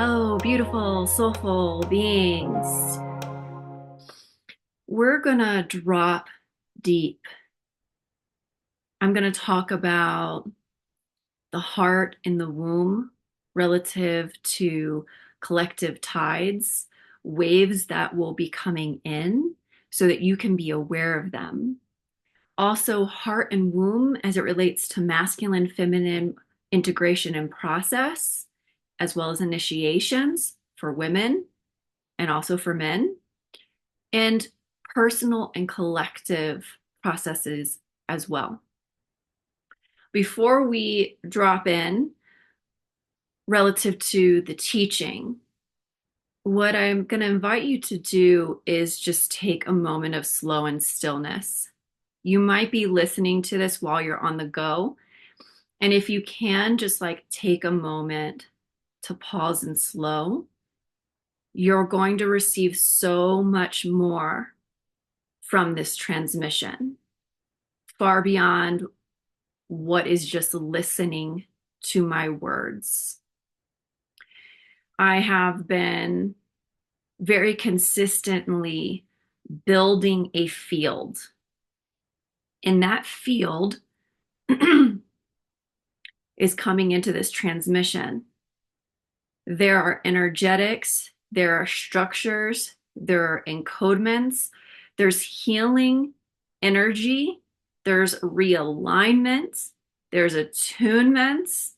Hello, beautiful, soulful beings. We're gonna drop deep. I'm gonna talk about the heart and the womb relative to collective tides, waves that will be coming in so that you can be aware of them. Also, heart and womb as it relates to masculine, feminine integration and process, as well as initiations for women and also for men, and personal and collective processes as well. Before we drop in relative to the teaching, what I'm going to invite you to do is just take a moment of slow and stillness. You might be listening to this while you're on the go. And if you can, just like take a moment to pause and slow, you're going to receive so much more from this transmission, far beyond what is just listening to my words. I have been very consistently building a field. And that field is coming into this transmission. There are energetics, there are structures, there are encodements, there's healing energy, there's realignment, there's attunements,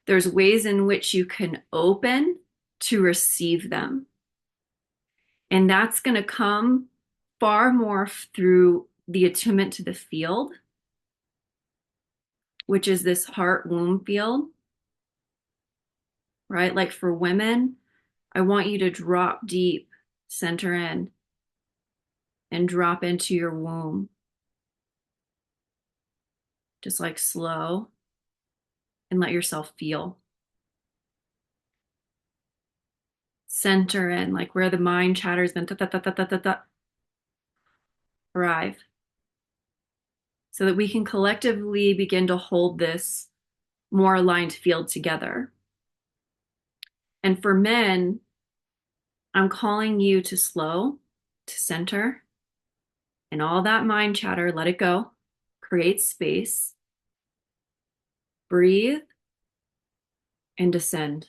there's ways in which you can open to receive them. And that's going to come far more through the attunement to the field, which is this heart womb field, right? Like for women, I want you to drop deep, center in, and drop into your womb. Just like slow and let yourself feel. Center in, like where the mind chatter's been, arrive. So that we can collectively begin to hold this more aligned field together. And for men, I'm calling you to slow, to center, and all that mind chatter, let it go. Create space. Breathe and descend.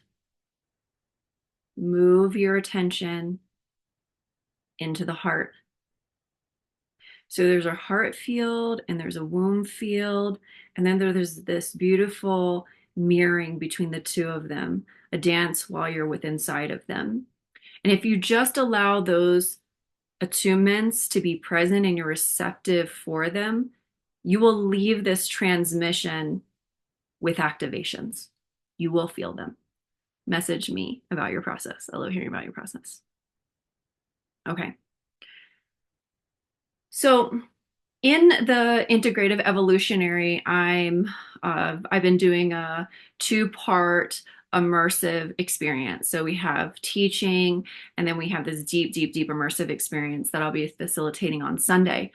Move your attention into the heart. So there's a heart field and there's a womb field. And then there's this beautiful mirroring between the two of them, a dance while you're within sight of them. And if you just allow those attunements to be present and you're receptive for them, you will leave this transmission with activations. You will feel them. Message me about your process. I love hearing about your process. Okay. So in the integrative evolutionary, I've been doing a two-part immersive experience. So we have teaching, and then we have this deep, deep, deep immersive experience that I'll be facilitating on Sunday.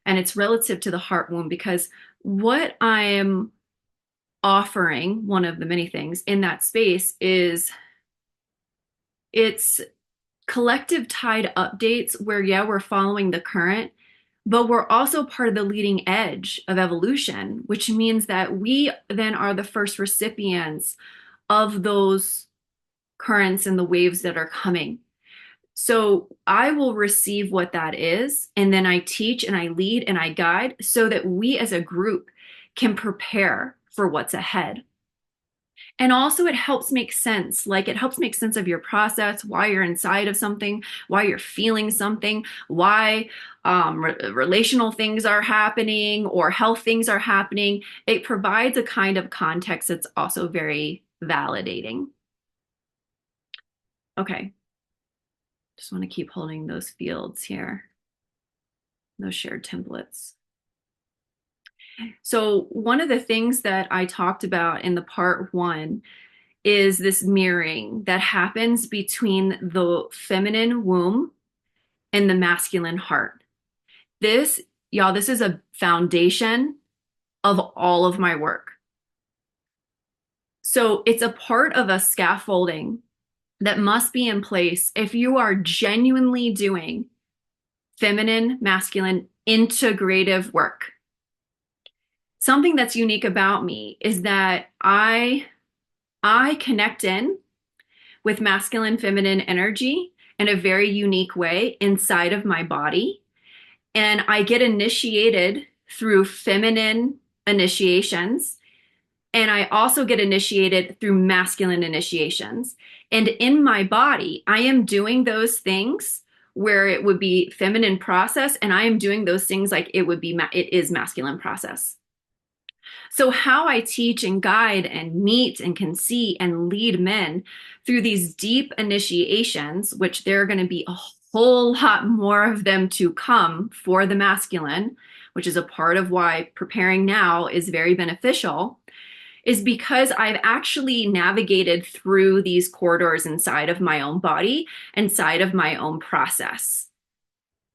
And it's relative to the heart womb because what I am offering, one of the many things in that space, is it's collective tide updates where, yeah, we're following the current, but we're also part of the leading edge of evolution, which means that we then are the first recipients of those currents and the waves that are coming. So I will receive what that is, and then I teach and I lead and I guide so that we as a group can prepare for what's ahead. And also, it helps make sense. Like, it helps make sense of your process, why you're inside of something, why you're feeling something, why relational things are happening or health things are happening. It provides a kind of context that's also very validating. Okay. Just want to keep holding those fields here, those shared templates. So one of the things that I talked about in the part one is this mirroring that happens between the feminine womb and the masculine heart. This, y'all, this is a foundation of all of my work. So it's a part of a scaffolding that must be in place if you are genuinely doing feminine, masculine, integrative work. Something that's unique about me is that I connect in with masculine, feminine energy in a very unique way inside of my body. And I get initiated through feminine initiations. And I also get initiated through masculine initiations. And in my body, I am doing those things where it would be feminine process, and I am doing those things like it is masculine process. So, how I teach and guide and meet and can see and lead men through these deep initiations, which there are going to be a whole lot more of them to come for the masculine, which is a part of why preparing now is very beneficial, is because I've actually navigated through these corridors inside of my own body, inside of my own process.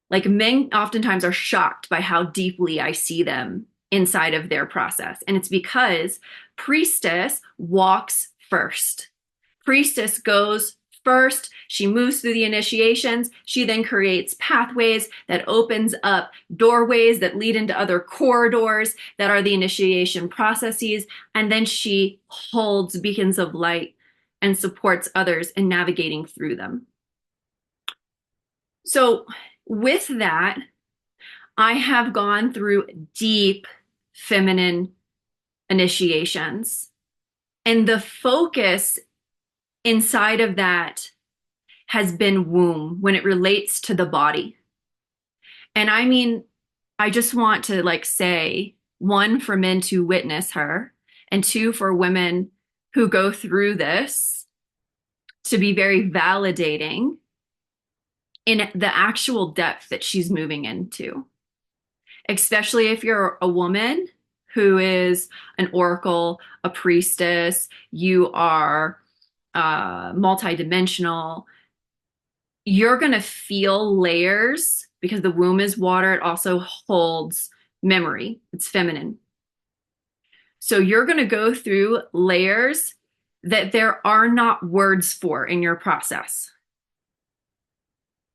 Like, men oftentimes are shocked by how deeply I see them inside of their process. And it's because priestess walks first. Priestess goes first. She moves through the initiations. She then creates pathways that opens up doorways that lead into other corridors that are the initiation processes. And then she holds beacons of light and supports others in navigating through them. So with that, I have gone through deep feminine initiations. And the focus inside of that has been womb when it relates to the body. And I mean, I just want to say, one, for men to witness her, and two, for women who go through this to be very validating in the actual depth that she's moving into. Especially if you're a woman who is an oracle, a priestess, you are multidimensional, you're going to feel layers because the womb is water. It also holds memory. It's feminine. So you're going to go through layers that there are not words for in your process.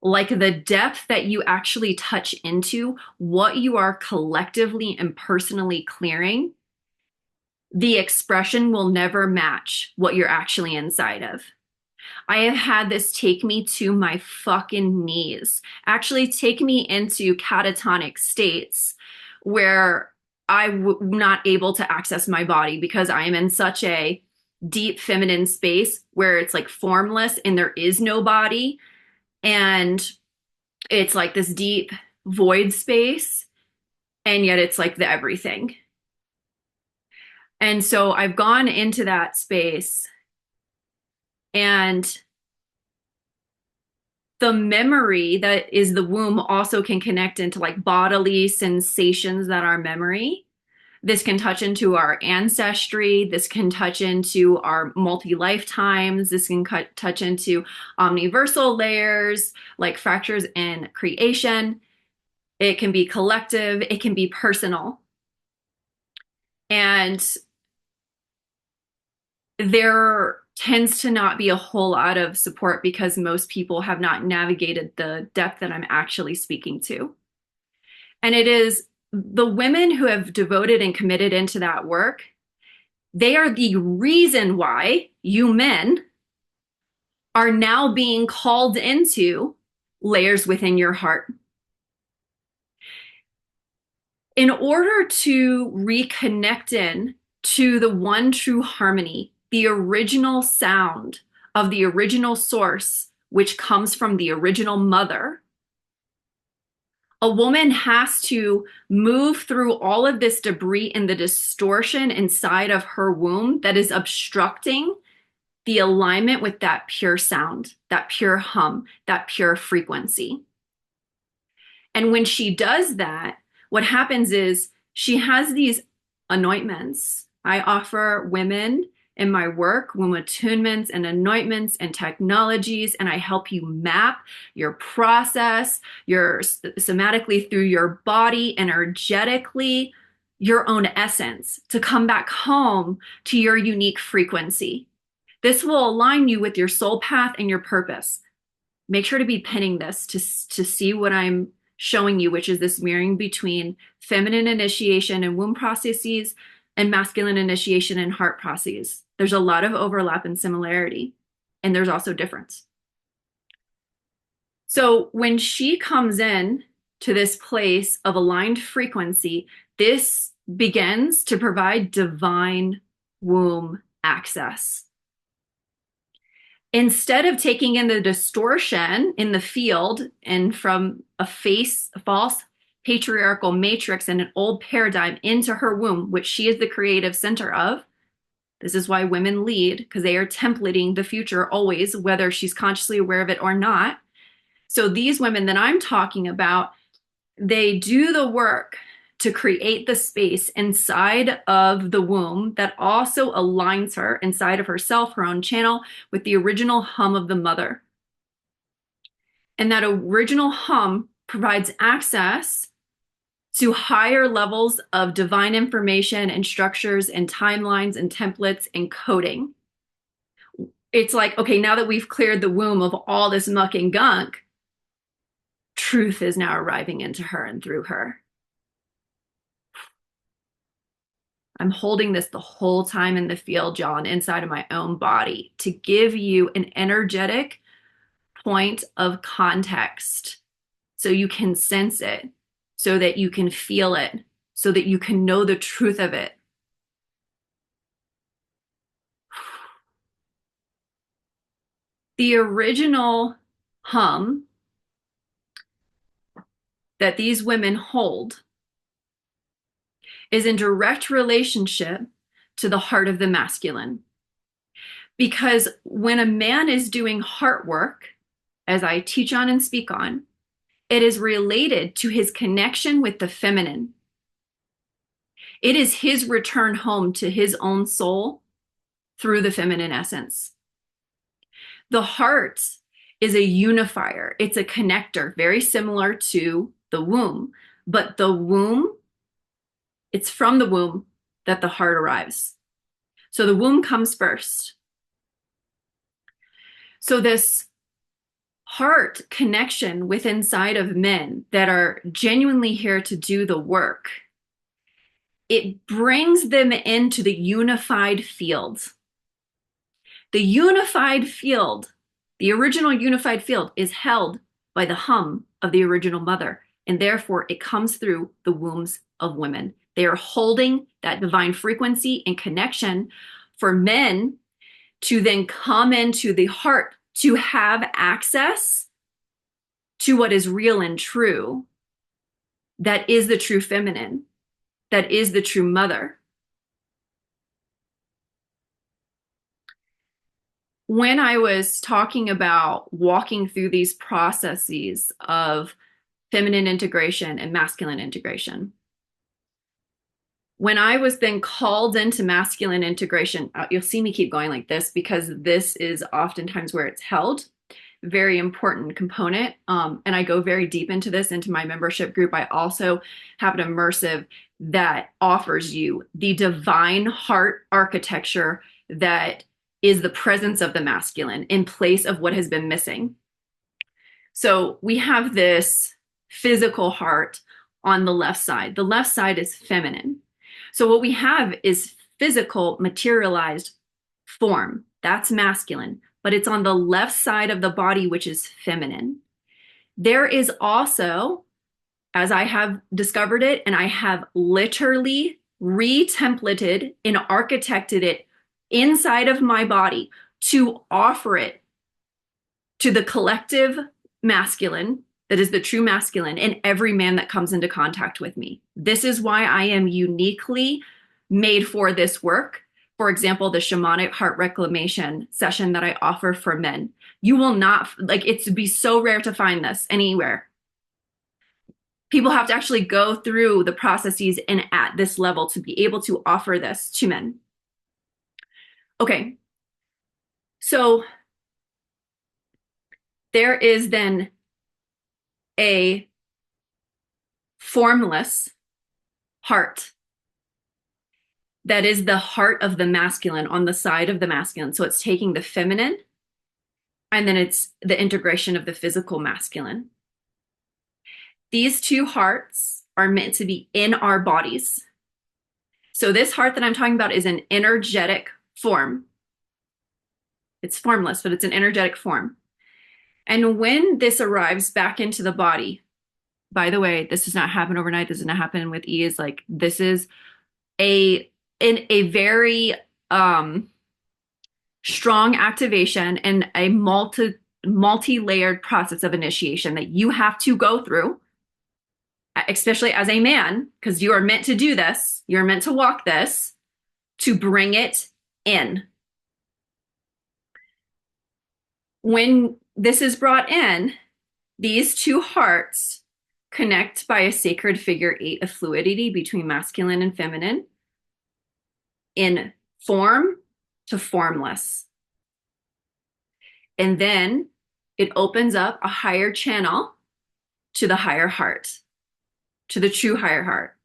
Like the depth that you actually touch into, what you are collectively and personally clearing, the expression will never match what you're actually inside of. I have had this take me to my fucking knees, actually take me into catatonic states where I'm not able to access my body because I am in such a deep feminine space where it's like formless and there is no body. And it's like this deep void space, and yet it's like the everything. And so I've gone into that space, and the memory that is the womb also can connect into like bodily sensations that are memory. This can touch into our ancestry. This can touch into our multi-lifetimes. This can touch into omniversal layers, like fractures in creation. It can be collective. It can be personal. And there tends to not be a whole lot of support because most people have not navigated the depth that I'm actually speaking to. And it is the women who have devoted and committed into that work, they are the reason why you men are now being called into layers within your heart. In order to reconnect in to the one true harmony, the original sound of the original source, which comes from the original mother, a woman has to move through all of this debris and the distortion inside of her womb that is obstructing the alignment with that pure sound, that pure hum, that pure frequency. And when she does that, what happens is she has these anointments. I offer women in my work womb attunements and anointments and technologies, and I help you map your process, your somatically through your body, energetically, your own essence to come back home to your unique frequency, This will align you with your soul path and your purpose. Make sure to be pinning this to see what I'm showing you, which is this mirroring between feminine initiation and womb processes and masculine initiation and heart processes. There's a lot of overlap and similarity, and there's also difference. So when she comes in to this place of aligned frequency, this begins to provide divine womb access. Instead of taking in the distortion in the field and from a false patriarchal matrix and an old paradigm into her womb, which she is the creative center of, this is why women lead, because they are templating the future always, whether she's consciously aware of it or not. So these women that I'm talking about, they do the work to create the space inside of the womb that also aligns her inside of herself, her own channel, with the original hum of the mother. And that original hum provides access to higher levels of divine information and structures and timelines and templates and coding. It's like, okay, now that we've cleared the womb of all this muck and gunk, truth is now arriving into her and through her. I'm holding this the whole time in the field, y'all, and inside of my own body to give you an energetic point of context so you can sense it, so that you can feel it, so that you can know the truth of it. The original hum that these women hold is in direct relationship to the heart of the masculine. Because when a man is doing heart work, as I teach on and speak on, it is related to his connection with the feminine. It is his return home to his own soul through the feminine essence. The heart is a unifier. It's a connector, very similar to the womb. But the womb, it's from the womb that the heart arrives. So the womb comes first. So this heart connection with inside of men that are genuinely here to do the work, it brings them into the unified field. The unified field, the original unified field, is held by the hum of the original mother, and therefore it comes through the wombs of women. They are holding that divine frequency and connection for men to then come into the heart to have access to what is real and true. That is the true feminine. That is the true mother. When I was talking about walking through these processes of feminine integration and masculine integration, when I was then called into masculine integration, you'll see me keep going like this because this is oftentimes where it's held. Very important component. And I go very deep into this into my membership group. I also have an immersive that offers you the divine heart architecture that is the presence of the masculine in place of what has been missing. So we have this physical heart on the left side. The left side is feminine. So what we have is physical materialized form. That's masculine, but it's on the left side of the body, which is feminine. There is also, as I have discovered it, and I have literally re-templated and architected it inside of my body to offer it to the collective masculine that is the true masculine in every man that comes into contact with me. This is why I am uniquely made for this work. For example, the Shamanic heart reclamation session that I offer for men. You will not, like, it'd be so rare to find this anywhere. People have to actually go through the processes and at this level to be able to offer this to men. Okay, so there is then a formless heart. that is the heart of the masculine on the side of the masculine. So it's taking the feminine and then it's the integration of the physical masculine. These two hearts are meant to be in our bodies. So this heart that I'm talking about is an energetic form. It's formless, but it's an energetic form. And when this arrives back into the body, by the way, this does not happen overnight. This does not happen with ease. Like this is a very strong activation and a multi-layered process of initiation that you have to go through, especially as a man, because you are meant to do this. You're meant to walk this to bring it in. When this is brought in, these two hearts connect by a sacred figure 8 of fluidity between masculine and feminine in form to formless. And then it opens up a higher channel to the higher heart, to the true higher heart.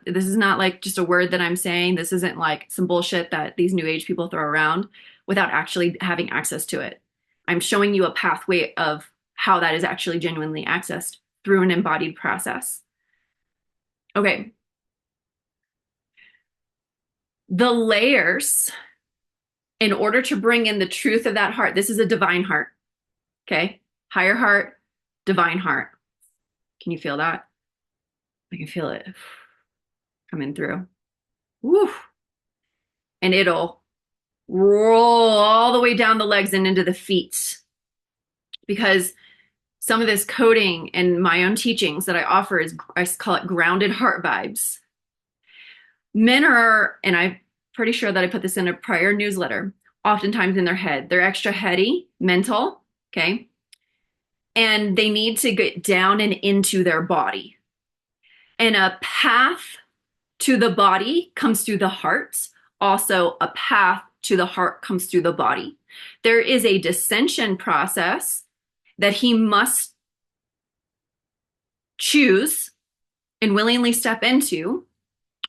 This is not like just a word that I'm saying. This isn't like some bullshit that these new age people throw around without actually having access to it. I'm showing you a pathway of how that is actually genuinely accessed through an embodied process. Okay. The layers, in order to bring in the truth of that heart, this is a divine heart. Okay. Higher heart, divine heart. Can you feel that? I can feel it coming through. Woo. And it'll roll all the way down the legs and into the feet. Because some of this coding and my own teachings that I offer is, I call it grounded heart vibes. Men are, and I'm pretty sure that I put this in a prior newsletter, oftentimes in their head. They're extra heady, mental, okay? And they need to get down and into their body. And a path to the body comes through the heart. Also, a path to the heart comes through the body. There is a dissension process that he must choose and willingly step into.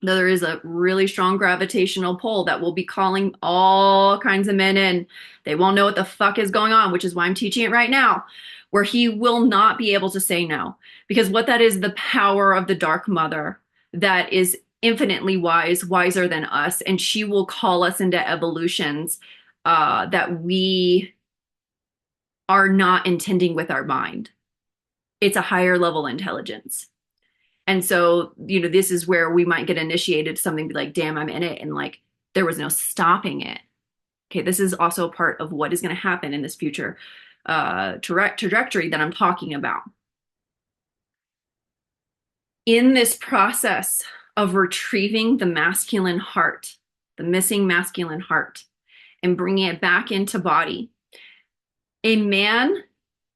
Though there is a really strong gravitational pull that will be calling all kinds of men in. They won't know what the fuck is going on, which is why I'm teaching it right now, where he will not be able to say no. Because what that is, the power of the dark mother that is infinitely wise, wiser than us, and she will call us into evolutions that we are not intending with our mind. It's a higher level intelligence. And so, this is where we might get initiated to something, be like, damn, I'm in it. And like, there was no stopping it. Okay, this is also a part of what is going to happen in this future trajectory that I'm talking about. In this process of retrieving the masculine heart, the missing masculine heart, and bringing it back into body, a man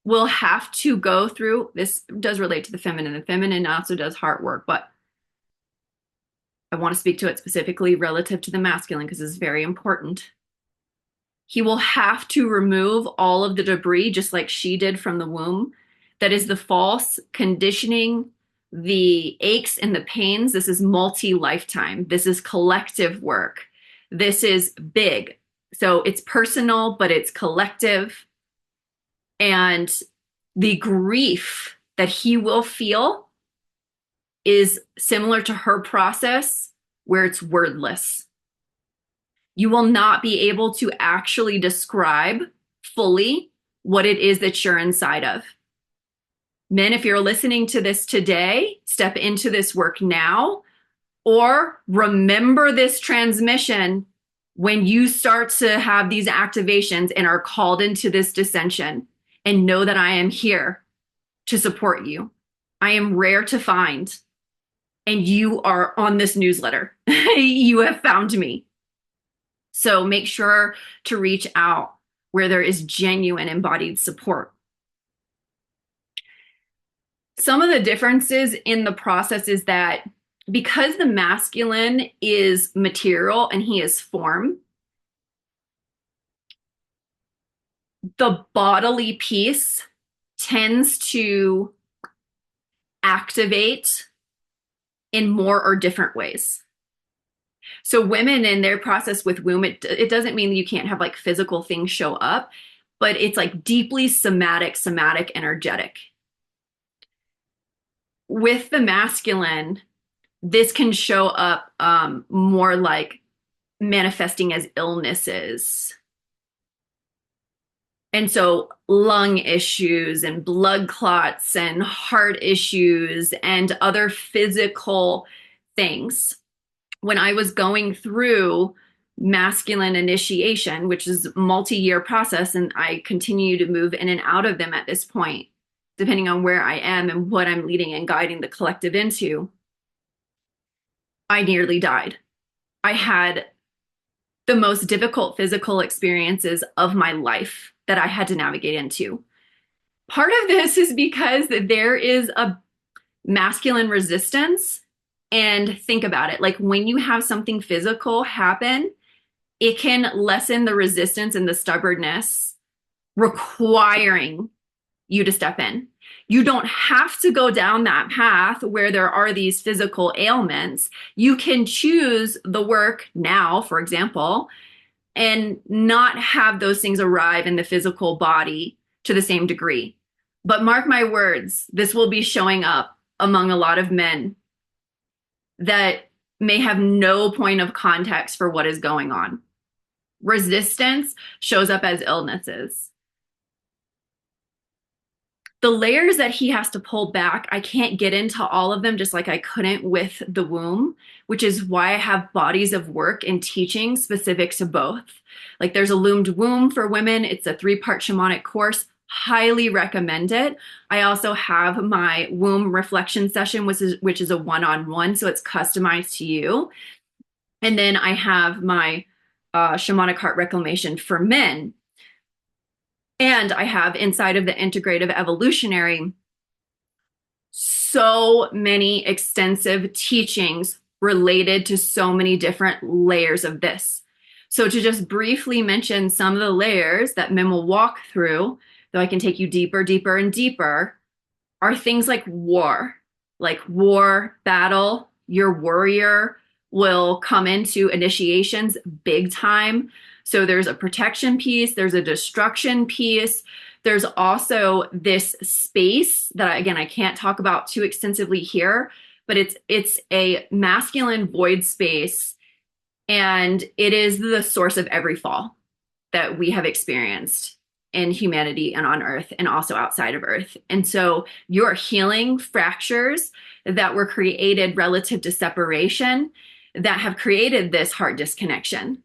will have to go through, this does relate to the feminine. The feminine also does heart work, but I want to speak to it specifically relative to the masculine because it's very important. He will have to remove all of the debris, just like she did from the womb. That is the false conditioning, the aches and the pains. This is multi-lifetime. This is collective work. This is big. So it's personal, but it's collective. And the grief that he will feel is similar to her process, where it's wordless. You will not be able to actually describe fully what it is that you're inside of. Men, if you're listening to this today, step into this work now, or remember this transmission when you start to have these activations and are called into this dissension. And know that I am here to support you. I am rare to find. And you are on this newsletter. You have found me. So make sure to reach out where there is genuine embodied support. Some of the differences in the process is that because the masculine is material and he is form, the bodily piece tends to activate in more or different ways. So women in their process with womb, it doesn't mean that you can't have like physical things show up, but it's like deeply somatic, energetic. With the masculine, this can show up more like manifesting as illnesses. And so lung issues and blood clots and heart issues and other physical things. When I was going through masculine initiation, which is a multi-year process, and I continue to move in and out of them at this point, depending on where I am and what I'm leading and guiding the collective into, I nearly died. I had the most difficult physical experiences of my life that I had to navigate into. Part of this is because there is a masculine resistance. And think about it, like when you have something physical happen, it can lessen the resistance and the stubbornness requiring you to step in. You don't have to go down that path where there are these physical ailments. You can choose the work now, for example, and not have those things arrive in the physical body to the same degree. But mark my words, this will be showing up among a lot of men that may have no point of context for what is going on. Resistance shows up as illnesses. The layers that he has to pull back, I can't get into all of them, just like I couldn't with the womb, which is why I have bodies of work and teaching specific to both. Like there's ILLUMED Womb for women. It's a 3-part shamanic course. Highly recommend it. I also have my womb reflection session, which is a one-on-one, so it's customized to you. And then I have my shamanic heart reclamation for men. And I have inside of the integrative evolutionary so many extensive teachings related to so many different layers of this. So to just briefly mention some of the layers that men will walk through, though I can take you deeper, deeper, and deeper, are things like war, battle. Your warrior will come into initiations big time. So there's a protection piece, there's a destruction piece. There's also this space that, again, I can't talk about too extensively here, but it's a masculine void space, and it is the source of every fall that we have experienced in humanity and on Earth and also outside of Earth. And so you're healing fractures that were created relative to separation that have created this heart disconnection.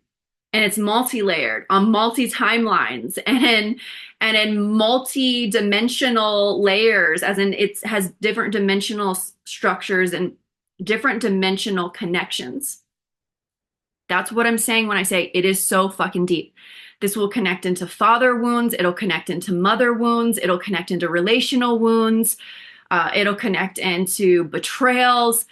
And it's multi-layered on multi-timelines and in multi-dimensional layers, as in it has different dimensional structures and different dimensional connections. That's what I'm saying when I say it is so fucking deep. This will connect into father wounds. It'll connect into mother wounds. It'll connect into relational wounds. It'll connect into betrayals.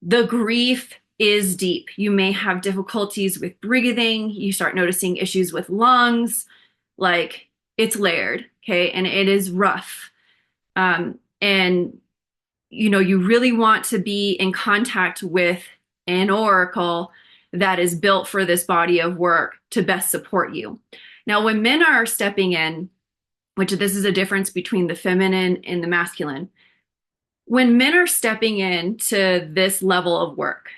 The grief is deep. You may have difficulties with breathing. You start noticing issues with lungs. Like it's layered, okay? And it is rough. And you really want to be in contact with an oracle that is built for this body of work to best support you. Now, when men are stepping in, which this is a difference between the feminine and the masculine, when men are stepping into this level of work,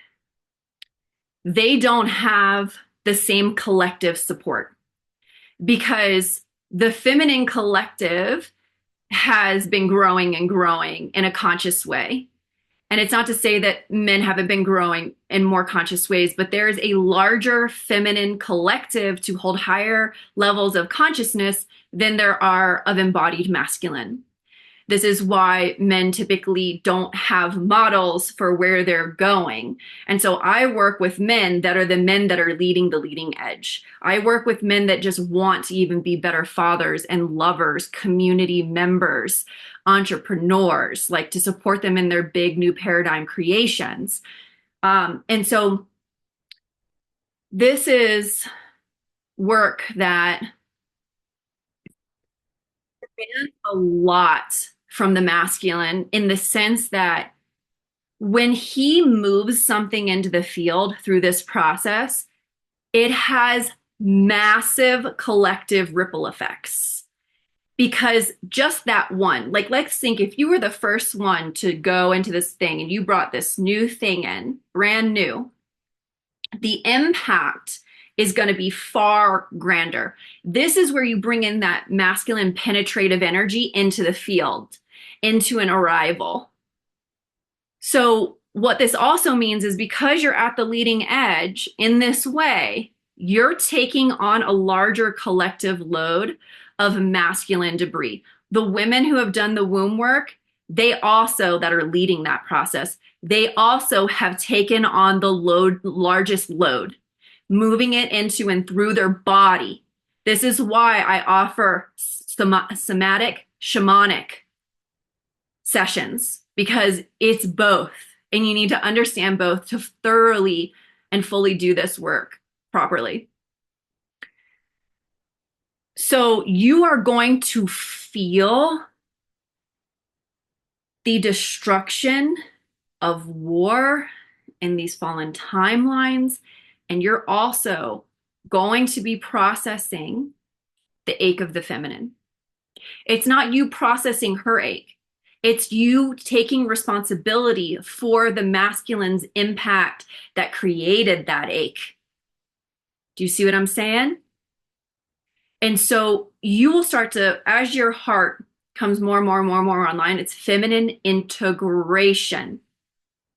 they don't have the same collective support because the feminine collective has been growing and growing in a conscious way. And it's not to say that men haven't been growing in more conscious ways, but there is a larger feminine collective to hold higher levels of consciousness than there are of embodied masculine. This is why men typically don't have models for where they're going. And so I work with men that are the men that are leading the leading edge. I work with men that just want to even be better fathers and lovers, community members, entrepreneurs, like to support them in their big new paradigm creations. And so this is work that demands a lot from the masculine in the sense that when he moves something into the field through this process, it has massive collective ripple effects. Because just that one, like, let's think if you were the first one to go into this thing and you brought this new thing in, brand new, the impact is going to be far grander. This is where you bring in that masculine penetrative energy into the field, into an arrival. So, what this also means is because you're at the leading edge in this way, you're taking on a larger collective load of masculine debris. The women who have done the womb work, they also, that are leading that process, they also have taken on the largest load, moving it into and through their body. This is why I offer somatic, shamanic sessions, because it's both. And you need to understand both to thoroughly and fully do this work properly. So you are going to feel the destruction of war in these fallen timelines. And you're also going to be processing the ache of the feminine. It's not you processing her ache. It's you taking responsibility for the masculine's impact that created that ache. Do you see what I'm saying? And so you will start to, as your heart comes more and more and more and more online, it's feminine integration.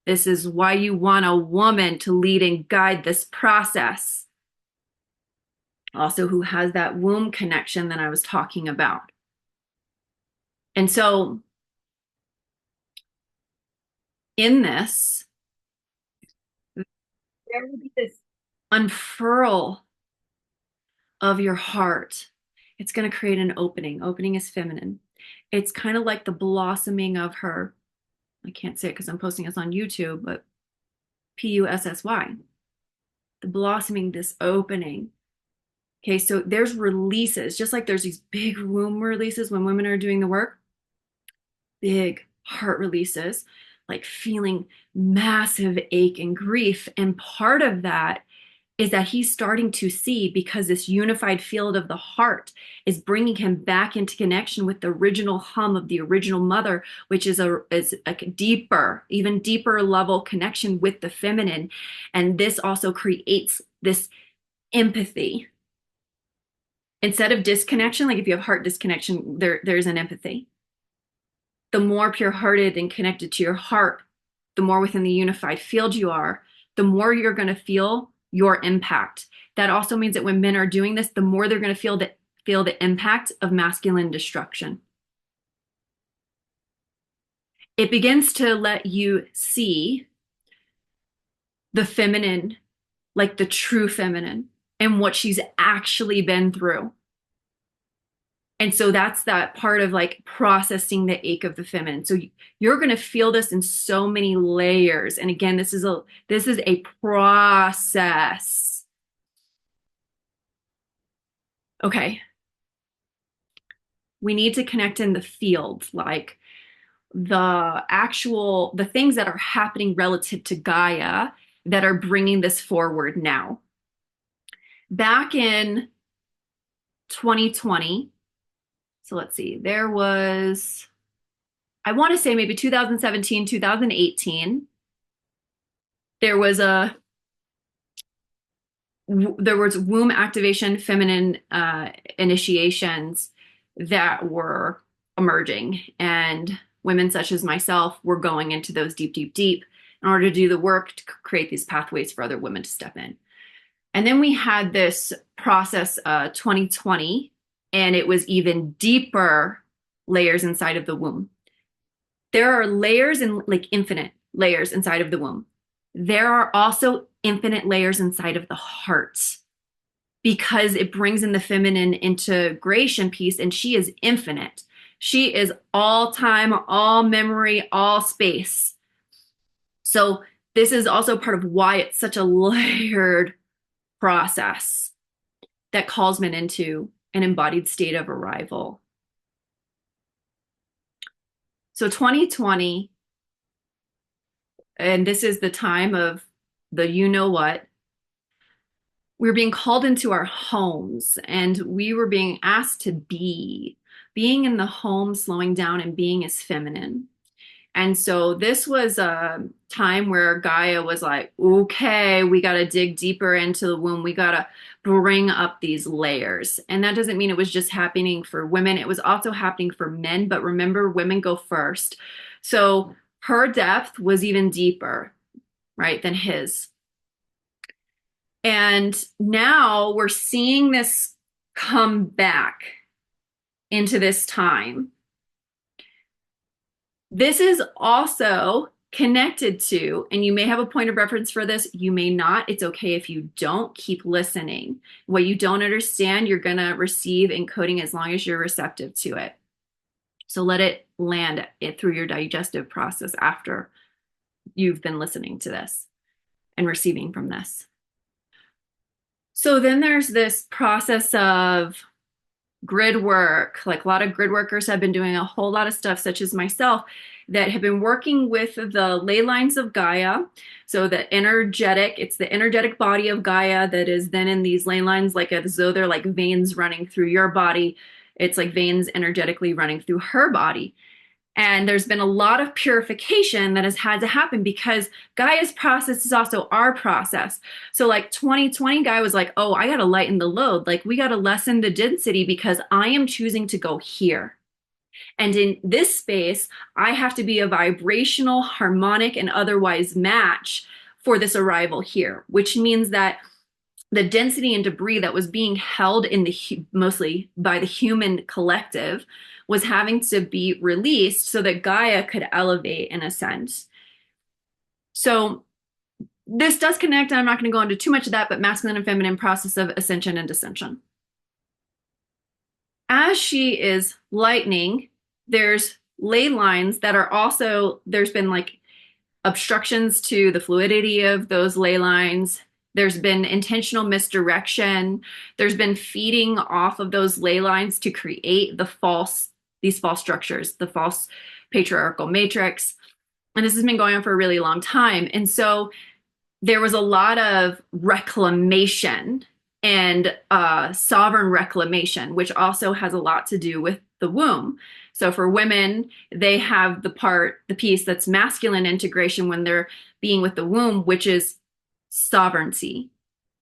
This is why you want a woman to lead and guide this process. Also, who has that womb connection that I was talking about. And so in this, there will be this unfurl of your heart. It's going to create an opening. Opening is feminine. It's kind of like the blossoming of her. I can't say it because I'm posting this on YouTube, but Pussy. The blossoming, this opening. Okay, so there's releases, just like there's these big womb releases when women are doing the work, big heart releases, like feeling massive ache and grief. And part of that is that he's starting to see, because this unified field of the heart is bringing him back into connection with the original hum of the original mother, which is a deeper, even deeper level connection with the feminine. And this also creates this empathy. Instead of disconnection, like if you have heart disconnection, there's an empathy. The more pure-hearted and connected to your heart, the more within the unified field you are, the more you're going to feel your impact. That also means that when men are doing this, the more they're going to feel the impact of masculine destruction. It begins to let you see the feminine, like the true feminine, and what she's actually been through. And so that's that part of like processing the ache of the feminine. So you're going to feel this in so many layers. And again, this is a process. Okay. We need to connect in the field, like the things that are happening relative to Gaia that are bringing this forward now. Back in 2020, so let's see, there was, I want to say maybe 2017, 2018, there was womb activation, feminine initiations that were emerging. And women such as myself were going into those deep, deep, deep in order to do the work to create these pathways for other women to step in. And then we had this process 2020, and it was even deeper layers inside of the womb. There are layers and like infinite layers inside of the womb. There are also infinite layers inside of the heart, because it brings in the feminine integration piece, and she is infinite. She is all time, all memory, all space. So this is also part of why it's such a layered process that calls men into an embodied state of arrival. So 2020, and this is the time of the you know what. We were being called into our homes and we were being asked to be. Being in the home, slowing down, and being is feminine. And so this was a time where Gaia was like, okay, we got to dig deeper into the womb. We got to bring up these layers. And that doesn't mean it was just happening for women, it was also happening for men. But remember, women go first. So her depth was even deeper, right, than his. And now we're seeing this come back into this time. This is also connected to, and you may have a point of reference for this, you may not. It's okay if you don't. Keep listening. What you don't understand, you're going to receive encoding as long as you're receptive to it. So let it land it through your digestive process after you've been listening to this and receiving from this. So then there's this process of grid work. Like a lot of grid workers have been doing a whole lot of stuff, such as myself, that have been working with the ley lines of Gaia. So the energetic, it's the energetic body of Gaia that is then in these ley lines, like as though they're like veins running through your body. It's like veins energetically running through her body. And there's been a lot of purification that has had to happen because Gaia's process is also our process. So like 2020, Gaia was like, oh, I got to lighten the load. Like we got to lessen the density because I am choosing to go here. And in this space, I have to be a vibrational, harmonic, and otherwise match for this arrival here, which means that the density and debris that was being held in the mostly by the human collective was having to be released so that Gaia could elevate and ascend. So this does connect, and I'm not going to go into too much of that, but masculine and feminine process of ascension and descension. As she is lightening, there's ley lines that are also, there's been like obstructions to the fluidity of those ley lines. There's been intentional misdirection. There's been feeding off of those ley lines to create these false structures, the false patriarchal matrix. And this has been going on for a really long time. And so there was a lot of reclamation and sovereign reclamation, which also has a lot to do with the womb. So for women, they have the piece that's masculine integration when they're being with the womb, which is sovereignty.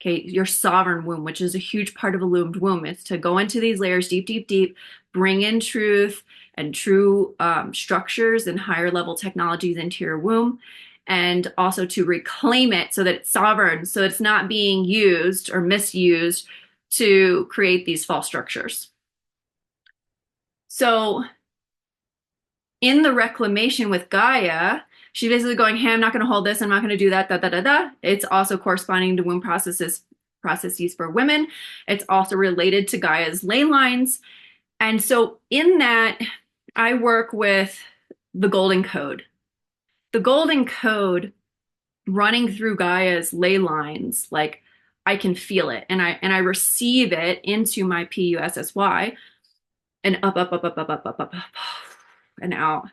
Okay, your sovereign womb, which is a huge part of illumed womb. It's to go into these layers deep, deep, deep, bring in truth and true structures and higher level technologies into your womb, and also to reclaim it so that it's sovereign, so it's not being used or misused to create these false structures. So in the reclamation with Gaia, she's basically going, hey, I'm not going to hold this. I'm not going to do that, da, da, da, da. It's also corresponding to womb processes for women. It's also related to Gaia's ley lines. And so in that, I work with the golden code. The golden code running through Gaia's ley lines, like I can feel it and I receive it into my PUSSY and up, up, up, up, up, up, up, up, up, and out.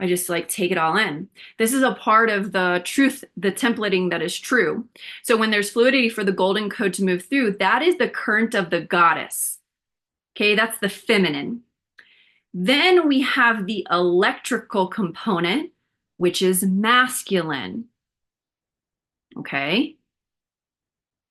I just like take it all in. This is a part of the truth, the templating that is true. So when there's fluidity for the golden code to move through, that is the current of the goddess. Okay, that's the feminine. Then we have the electrical component, which is masculine. Okay.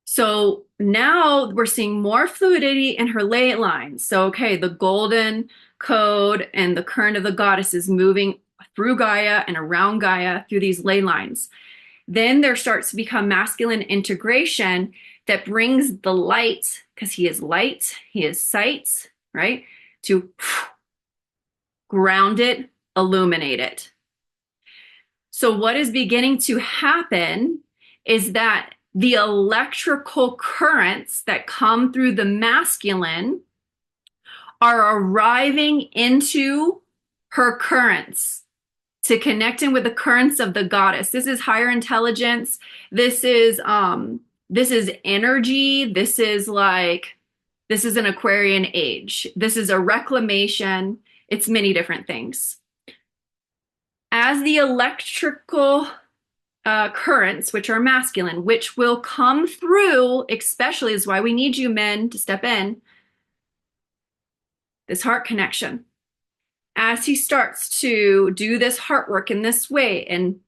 So now we're seeing more fluidity in her ley lines. So, okay, the golden code and the current of the goddess is moving through Gaia and around Gaia through these ley lines. Then there starts to become masculine integration that brings the light, because he is light, he is sight, right? To ground it, illuminate it. So what is beginning to happen is that the electrical currents that come through the masculine are arriving into her currents to connect in with the currents of the goddess. This is higher intelligence. This is energy. This is an Aquarian age. This is a reclamation. It's many different things. As the electrical currents, which are masculine, which will come through, especially is why we need you men to step in, this heart connection. As he starts to do this heart work in this way and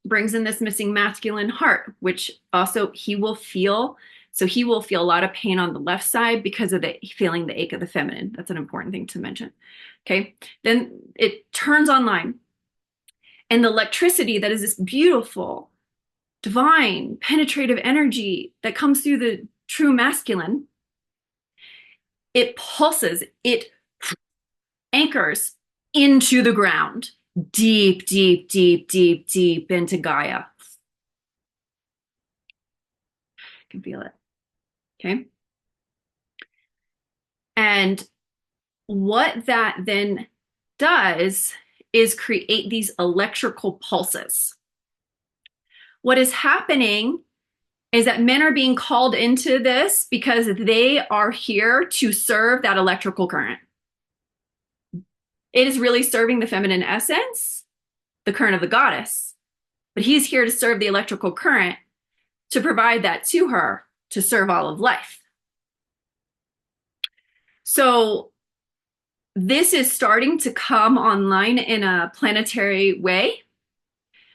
brings in this missing masculine heart, which also he will feel. So he will feel a lot of pain on the left side because of the feeling the ache of the feminine. That's an important thing to mention. Okay. Then it turns online. And the electricity that is this beautiful, divine, penetrative energy that comes through the true masculine, it pulses, it anchors into the ground, deep, deep, deep, deep, deep into Gaia. You can feel it. Okay. And what that then does is create these electrical pulses. What is happening is that men are being called into this because they are here to serve that electrical current. It is really serving the feminine essence, the current of the goddess, but he's here to serve the electrical current, to provide that to her, to serve all of life. So this is starting to come online in a planetary way.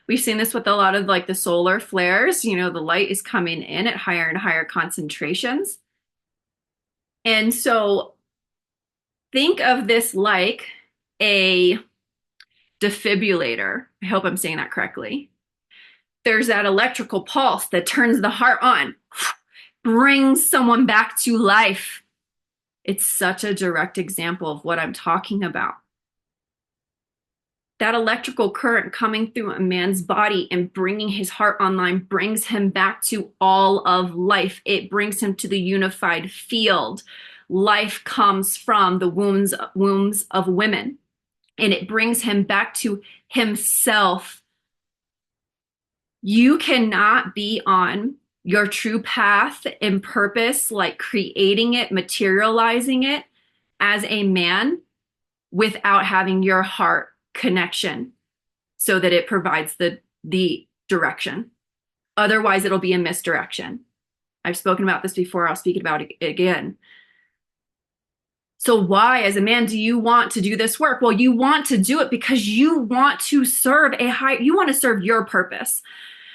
We've seen this with a lot of like the solar flares, you know, the light is coming in at higher and higher concentrations. And so think of this like a defibrillator. I hope I'm saying that correctly. There's that electrical pulse that turns the heart on, brings someone back to life. It's such a direct example of what I'm talking about. That electrical current coming through a man's body and bringing his heart online brings him back to all of life. It brings him to the unified field. Life comes from the wombs of women, and it brings him back to himself. You cannot be on your true path and purpose, like creating it, materializing it as a man, without having your heart connection so that it provides the direction. Otherwise, it'll be a misdirection. I've spoken about this before. I'll speak about it again. So why, as a man, do you want to do this work? Well, you want to do it because you want to serve you want to serve your purpose.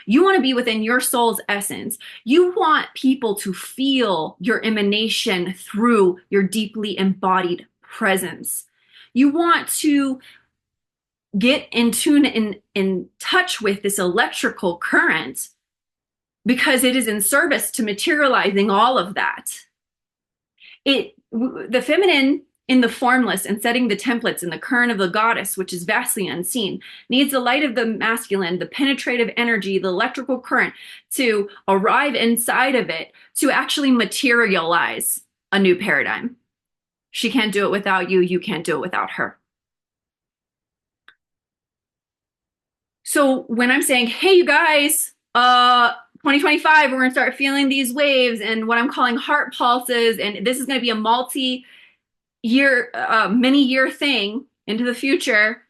You want to be within your soul's essence. You want people to feel your emanation through your deeply embodied presence. You want to get in tune, in touch with this electrical current because it is in service to materializing all of that. The feminine in the formless and setting the templates in the current of the goddess, which is vastly unseen, needs the light of the masculine, the penetrative energy, the electrical current to arrive inside of it to actually materialize a new paradigm. She can't do it without you. You can't do it without her. So when I'm saying, hey, you guys, 2025, we're going to start feeling these waves and what I'm calling heart pulses, and this is going to be a multi-year, many-year thing into the future,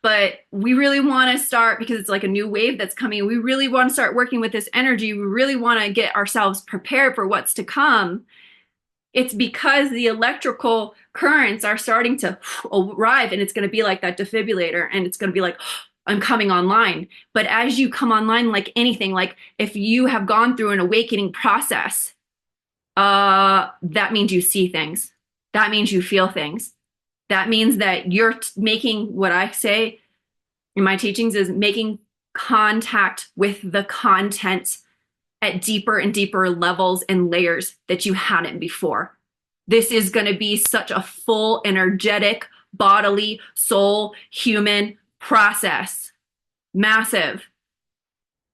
but we really want to start, because it's like a new wave that's coming, we really want to start working with this energy. We really want to get ourselves prepared for what's to come. It's because the electrical currents are starting to arrive, and it's going to be like that defibrillator, and it's going to be like, I'm coming online. But as you come online, like anything, like if you have gone through an awakening process, that means you see things. That means you feel things. That means that you're making, what I say in my teachings is making contact with the content at deeper and deeper levels and layers that you hadn't before. This is going to be such a full, energetic, bodily, soul, human process. Massive.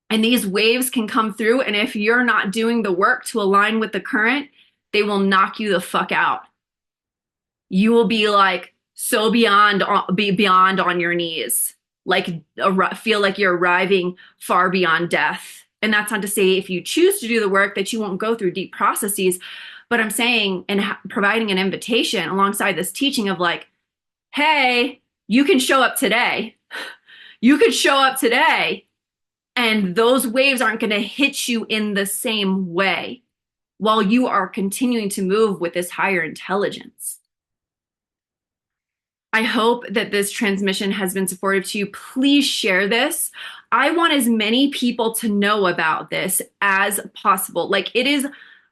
And these waves can come through, and if you're not doing the work to align with the current, they will knock you the fuck out. You will be like so beyond on your knees, like feel like you're arriving far beyond death. And that's not to say if you choose to do the work that you won't go through deep processes, but I'm saying and providing an invitation alongside this teaching of like, hey, you can show up today. You could show up today And those waves aren't going to hit you in the same way while you are continuing to move with this higher intelligence. I hope that this transmission has been supportive to you. Please share this. I want as many people to know about this as possible. Like, it is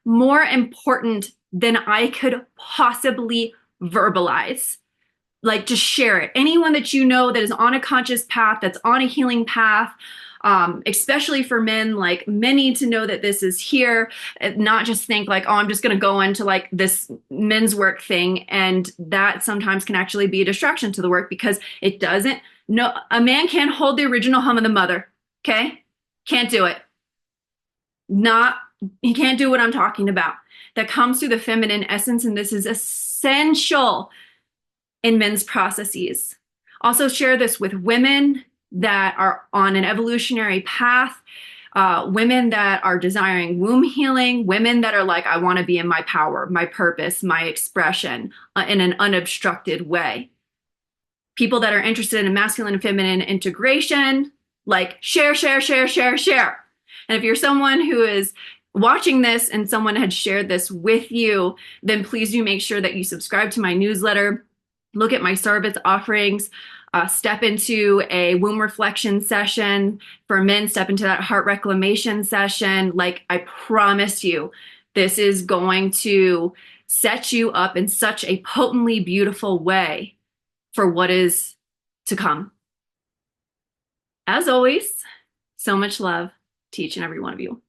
more important than I could possibly verbalize. Like, just share it. Anyone that you know that is on a conscious path, that's on a healing path, especially for men, like, men need to know that this is here, not just think like, oh, I'm just going to go into like this men's work thing. And that sometimes can actually be a distraction to the work, because it doesn't, no, a man can't hold the original hum of the mother. Okay. Can't do it. Not, he can't do what I'm talking about. That comes through the feminine essence. And this is essential in men's processes. Also share this with women that are on an evolutionary path, women that are desiring womb healing, women that are like, I want to be in my power, my purpose, my expression in an unobstructed way. People that are interested in masculine and feminine integration, like share, share, share, share, share. And if you're someone who is watching this and someone had shared this with you, then please do make sure that you subscribe to my newsletter. Look at my service offerings, step into a womb reflection session. For men, step into that heart reclamation session. Like, I promise you, this is going to set you up in such a potently beautiful way for what is to come. As always, so much love to each and every one of you.